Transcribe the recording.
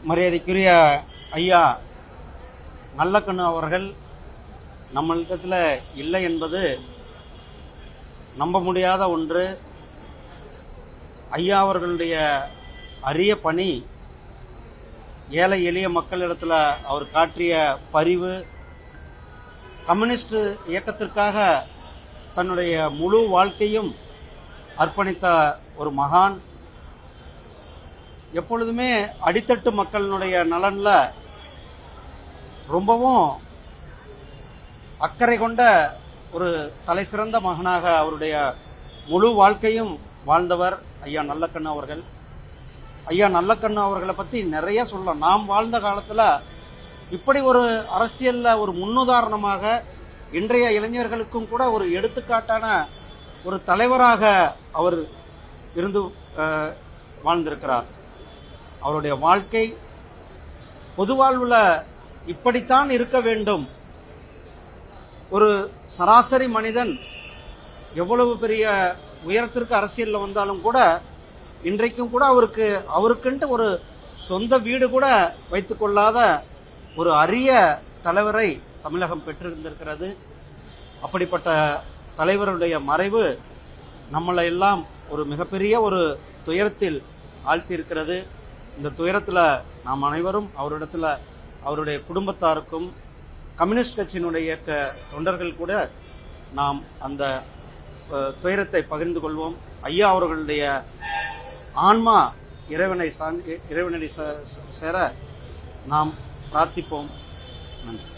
மரியாதைக்குரிய ஐயா நல்லக்கண்ணு அவர்கள் நம்மளிடத்தில் இல்லை என்பது நம்ப முடியாத ஒன்று. ஐயா அவர்களுடைய அரிய பணி, ஏழை எளிய மக்களிடத்தில் அவர் காட்டிய பரிவு, கம்யூனிஸ்ட் இயக்கத்திற்காக தன்னுடைய முழு வாழ்க்கையும் அர்ப்பணித்த ஒரு மகான். எப்பொழுதுமே அடித்தட்டு மக்களினுடைய நலன்ல ரொம்பவும் அக்கறை கொண்ட ஒரு தலை சிறந்த மகனாக அவருடைய முழு வாழ்க்கையும் வாழ்ந்தவர் ஐயா நல்லக்கண்ணு அவர்கள். ஐயா நல்லக்கண்ணு அவர்களை பற்றி நிறைய சொல்லலாம். நாம் வாழ்ந்த காலத்தில் இப்படி ஒரு அரசியல்ல ஒரு முன்னுதாரணமாக, இன்றைய இளைஞர்களுக்கும் கூட ஒரு எடுத்துக்காட்டான ஒரு தலைவராக அவர் இருந்து வாழ்ந்திருக்கிறார். அவருடைய வாழ்க்கை பொது வாழ்வில் இப்படித்தான் இருக்க வேண்டும். ஒரு சராசரி மனிதன் எவ்வளவு பெரிய உயரத்திற்கு அரசியலில் வந்தாலும் கூட இன்றைக்கும் கூட அவருக்குன்ட்டு ஒரு சொந்த வீடு கூட வைத்துக் கொள்ளாத ஒரு அரிய தலைவரை தமிழகம் பெற்றிருந்திருக்கிறது. அப்படிப்பட்ட தலைவருடைய மறைவு நம்மளை எல்லாம் ஒரு மிகப்பெரிய ஒரு துயரத்தில் ஆழ்த்தியிருக்கிறது. இந்த துயரத்தில் நாம் அனைவரும் அவரிடத்தில், அவருடைய குடும்பத்தாருக்கும், கம்யூனிஸ்ட் கட்சியினுடைய தொண்டர்கள் கூட நாம் அந்த துயரத்தை பகிர்ந்து கொள்வோம். ஐயா அவர்களுடைய ஆன்மா இறைவனடி சேர நாம் பிரார்த்திப்போம். நன்றி.